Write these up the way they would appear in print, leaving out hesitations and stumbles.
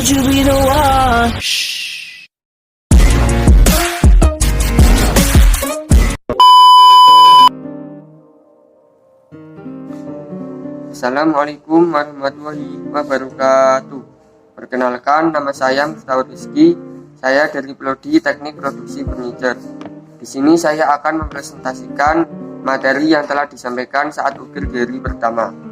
would you be the one? Assalamualaikum warahmatullahi wabarakatuh. Perkenalkan, nama saya Mustafa Rizky. Saya dari Prodi Teknik Produksi Furniture. Di sini saya akan mempresentasikan materi yang telah disampaikan saat UKIR GRI pertama.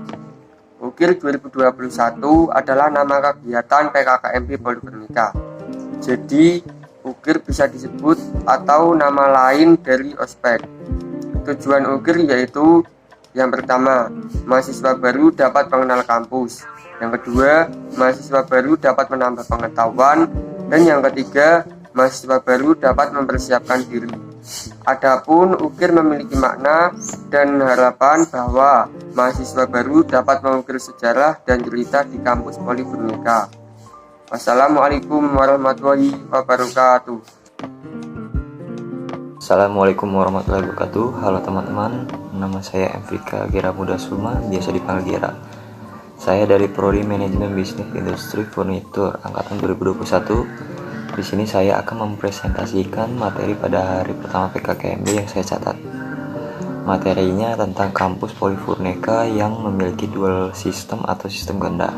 UKIR 2021 adalah nama kegiatan PKKMB Polifurnika. Jadi, UKIR bisa disebut atau nama lain dari ospek. Tujuan UKIR yaitu yang pertama, mahasiswa baru dapat mengenal kampus. Yang kedua, mahasiswa baru dapat menambah pengetahuan. Dan yang ketiga, mahasiswa baru dapat mempersiapkan diri. Adapun UKIR memiliki makna dan harapan bahwa mahasiswa baru dapat mengukir sejarah dan cerita di kampus Polifurnika. Wassalamualaikum warahmatullahi wabarakatuh. Assalamualaikum warahmatullahi wabarakatuh. Halo teman-teman, nama saya Emrika Gera Muda Suma, biasa dipanggil Gera. Saya dari Prodi Manajemen Bisnis Industri Furnitur angkatan 2021. Di sini saya akan mempresentasikan materi pada hari pertama PKKMB yang saya catat. Materinya tentang kampus Polifurnika yang memiliki dual sistem atau sistem ganda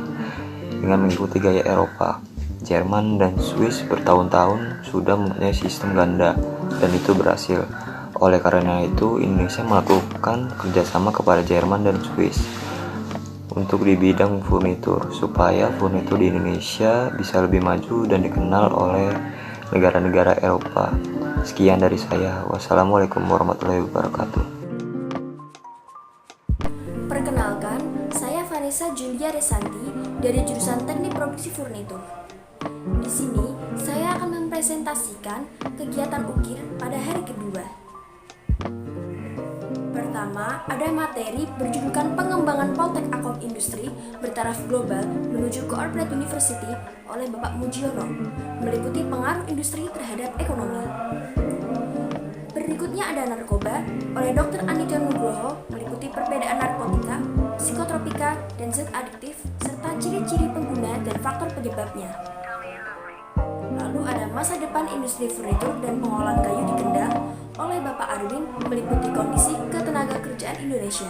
dengan mengikuti gaya Eropa. Jerman dan Swiss bertahun-tahun sudah mempunyai sistem ganda dan itu berhasil. Oleh karena itu, Indonesia melakukan kerjasama kepada Jerman dan Swiss untuk di bidang furnitur supaya furnitur di Indonesia bisa lebih maju dan dikenal oleh negara-negara Eropa. Sekian dari saya. Wassalamualaikum warahmatullahi wabarakatuh. Perkenalkan, saya Vanessa Julia Resanti dari jurusan Teknik Produksi Furnitur. Di sini, saya akan mempresentasikan kegiatan UKIR pada hari kedua. Pertama, ada materi berjudulkan Pengembangan Poltek Account Industri bertaraf global menuju Corporate University oleh Bapak Mujiono, meliputi pengaruh industri terhadap ekonomi. Berikutnya ada narkoba oleh Dr. Anitya Nugroho, meliputi perbedaan narkotika, psikotropika, dan zat adiktif, serta ciri-ciri pengguna dan faktor penyebabnya. Lalu ada masa depan industri furnitur dan pengolahan kayu di Kendal oleh Bapak Arwin, meliputi kondisi ketenaga kerjaan Indonesia.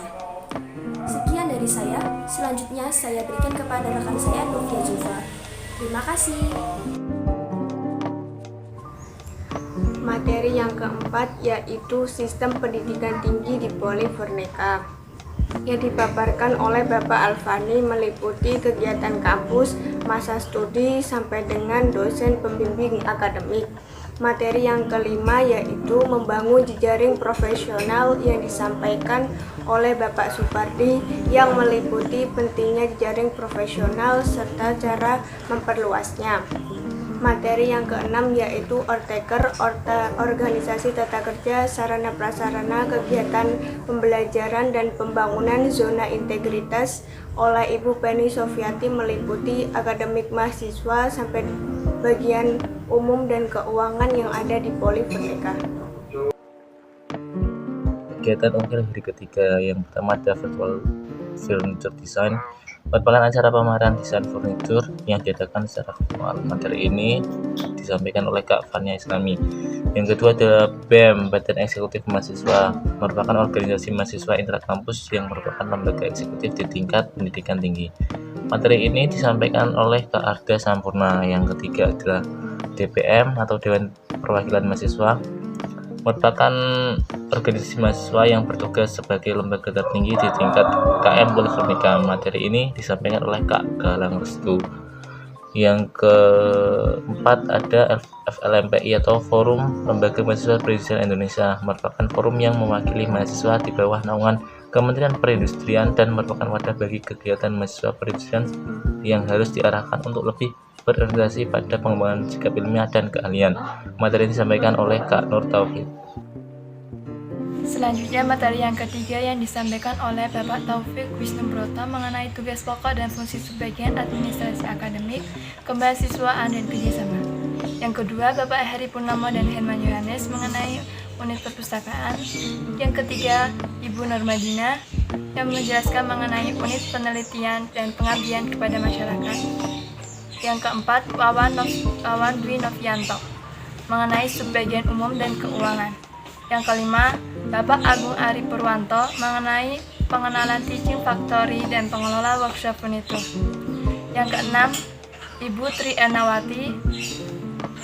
Sekian dari saya, selanjutnya saya berikan kepada rekan saya Novia Zulfa. Terima kasih. Materi yang keempat yaitu sistem pendidikan tinggi di Polifurnika yang dipaparkan oleh Bapak Alfani, meliputi kegiatan kampus, masa studi, sampai dengan dosen pembimbing akademik. Materi yang kelima yaitu membangun jejaring profesional yang disampaikan oleh Bapak Supardi yang meliputi pentingnya jejaring profesional serta cara memperluasnya. Materi yang keenam yaitu Orteker, organisasi tata kerja, sarana prasarana, kegiatan pembelajaran dan pembangunan zona integritas oleh Ibu Penny Sofiati, meliputi akademik mahasiswa sampai bagian umum dan keuangan yang ada di Polifurnika. Kegiatan UKIR hari ketiga yang pertama ada Virtual Furniture Design, merupakan acara pameran desain furnitur yang diadakan secara virtual. Materi ini disampaikan oleh Kak Fania Islami. Yang kedua adalah BEM, Badan Eksekutif Mahasiswa, merupakan organisasi mahasiswa intrakampus yang merupakan lembaga eksekutif di tingkat pendidikan tinggi. Materi ini disampaikan oleh Kak Arda Sampurna. Yang ketiga adalah DPM atau Dewan Perwakilan Mahasiswa, merupakan organisasi mahasiswa yang bertugas sebagai lembaga tertinggi di tingkat KM Polifurnika. Materi ini disampaikan oleh Kak Galang Restu. Yang keempat ada FLMPI atau Forum Lembaga Mahasiswa Perindustrian Indonesia, merupakan forum yang mewakili mahasiswa di bawah naungan Kementerian Perindustrian dan merupakan wadah bagi kegiatan mahasiswa perindustrian yang harus diarahkan untuk lebih berorientasi pada pengembangan sikap ilmiah dan keahlian. Materi ini disampaikan oleh Kak Nur Taufik. Selanjutnya materi yang ketiga yang disampaikan oleh Bapak Taufik Wisnubrata mengenai tugas pokok dan fungsi sebagian administrasi akademik, kemahasiswaan dan kerjasama. Yang kedua Bapak Heri Purnomo dan Herman Yohanes mengenai unit perpustakaan. Yang ketiga Ibu Nurmadina yang menjelaskan mengenai unit penelitian dan pengabdian kepada masyarakat. Yang keempat, Wawan Dwi Novianto mengenai subbagian umum dan keuangan. Yang kelima, Bapak Agung Ari Purwanto mengenai pengenalan teaching factory dan pengelola workshop furniture. Yang keenam, Ibu Tri Ernawati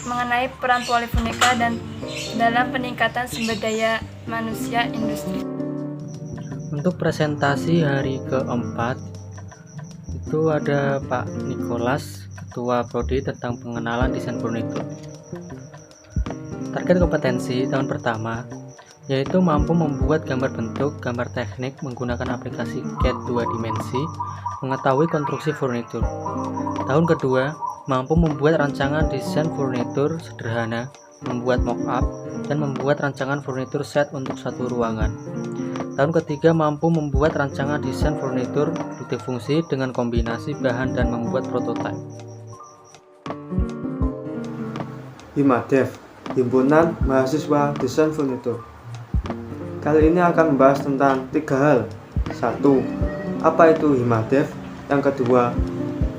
mengenai peran Polifonika dan dalam peningkatan sumber daya manusia industri. Untuk presentasi hari keempat itu ada Pak Nikolas, Ketua Prodi tentang pengenalan desain furnitur. Target kompetensi tahun pertama yaitu mampu membuat gambar bentuk, gambar teknik menggunakan aplikasi CAD 2 dimensi, mengetahui konstruksi furnitur. Tahun kedua, mampu membuat rancangan desain furnitur sederhana, membuat mock-up, dan membuat rancangan furnitur set untuk satu ruangan. Tahun ketiga, mampu membuat rancangan desain furnitur multifungsi dengan kombinasi bahan dan membuat prototipe. HIMADEF, Himpunan Mahasiswa Desain Furnitur. Kali ini akan membahas tentang 3 hal. 1. Apa itu HIMADEF? Yang kedua,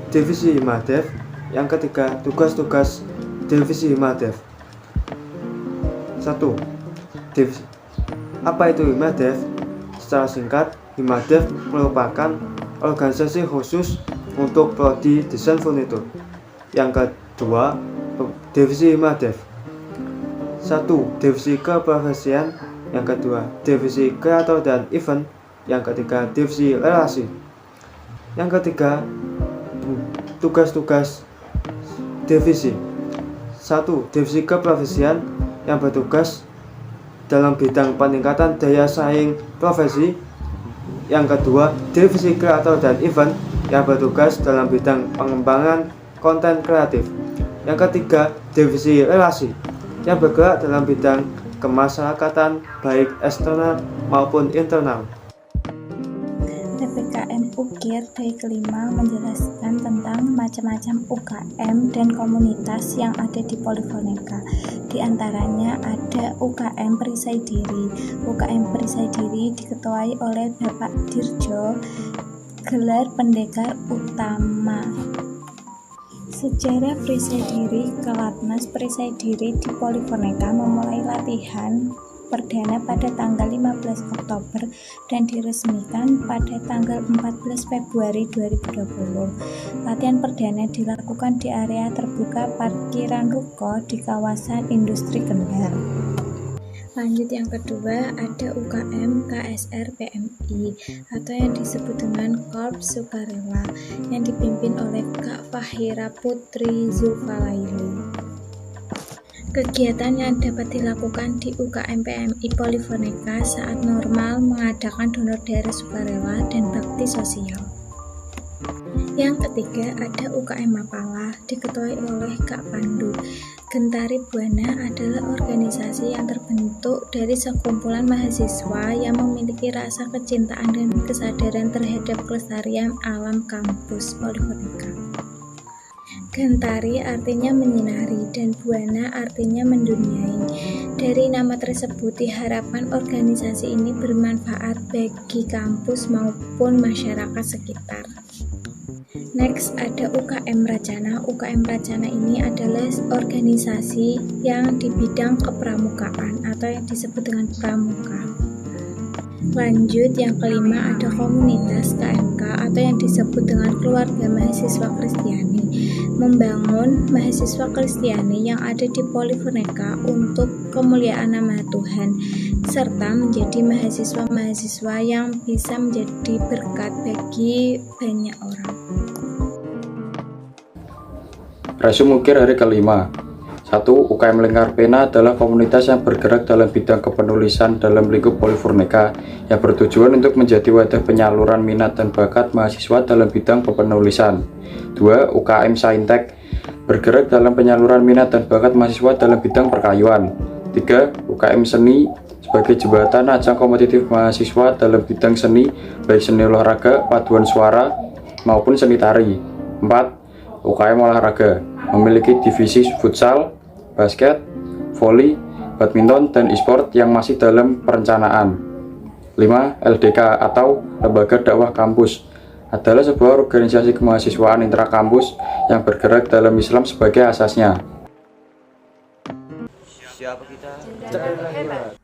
divisi HIMADEF. Yang ketiga, tugas-tugas divisi HIMADEF. 1. Divisi. Apa itu HIMADEF? Secara singkat, HIMADEF merupakan organisasi khusus untuk prodi desain furnitur. Yang kedua, divisi HIMADEF. 1. Divisi keprofesian. Yang kedua, divisi kreator dan event. Yang ketiga, divisi relasi. Yang ketiga, tugas-tugas divisi. 1. Divisi keprofesian yang bertugas dalam bidang peningkatan daya saing profesi. Yang kedua, divisi kreator dan event yang bertugas dalam bidang pengembangan konten kreatif. Yang ketiga, divisi relasi yang bergerak dalam bidang kemasyarakatan baik eksternal maupun internal. PPKM UKIR dari kelima menjelaskan tentang macam-macam UKM dan komunitas yang ada di Polifonika. Di antaranya ada UKM Perisai Diri. UKM Perisai Diri diketuai oleh Bapak Dirjo, gelar pendekar utama. Sejarah Perisai Diri. Kelatnas Perisai Diri di Polifonika memulai latihan perdana pada tanggal 15 Oktober dan diresmikan pada tanggal 14 Februari 2020. Latihan perdana dilakukan di area terbuka parkiran ruko di kawasan industri Kendal. Lanjut yang kedua, ada UKM KSR PMI atau yang disebut dengan Korps Sukarela yang dipimpin oleh Kak Fahira Putri Zulfalaili. Kegiatan yang dapat dilakukan di UKM PMI Polifonika saat normal mengadakan donor darah sukarela dan bakti sosial. Yang ketiga, ada UKM Mapala diketuai oleh Kak Pandu. Gentari Buana adalah organisasi yang terbentuk dari sekumpulan mahasiswa yang memiliki rasa kecintaan dan kesadaran terhadap kelestarian alam kampus Polifonika. Gentari artinya menyinari dan Buana artinya menduniai. Dari nama tersebut diharapkan organisasi ini bermanfaat bagi kampus maupun masyarakat sekitar. Next, ada UKM Racana. UKM Racana ini adalah organisasi yang di bidang kepramukaan atau yang disebut dengan pramuka. Lanjut, yang kelima ada komunitas KMK atau yang disebut dengan keluarga mahasiswa Kristiani, membangun mahasiswa Kristiani yang ada di Polifonika untuk kemuliaan nama Tuhan, serta menjadi mahasiswa-mahasiswa yang bisa menjadi berkat bagi banyak orang. Resume UKIR hari kelima. 1. UKM Lingkar Pena adalah komunitas yang bergerak dalam bidang kepenulisan dalam lingkup Polifonika yang bertujuan untuk menjadi wadah penyaluran minat dan bakat mahasiswa dalam bidang kepenulisan. 2. UKM Saintek bergerak dalam penyaluran minat dan bakat mahasiswa dalam bidang perkayuan. 3. UKM Seni sebagai jembatan ajang kompetitif mahasiswa dalam bidang seni, baik seni olahraga, paduan suara, maupun seni tari. 4. UKM Olahraga memiliki divisi futsal, basket, voli, badminton, dan e-sport yang masih dalam perencanaan. 5. LDK atau Lembaga Dakwah Kampus adalah sebuah organisasi kemahasiswaan intrakampus yang bergerak dalam Islam sebagai asasnya. Siapa kita? Hebat.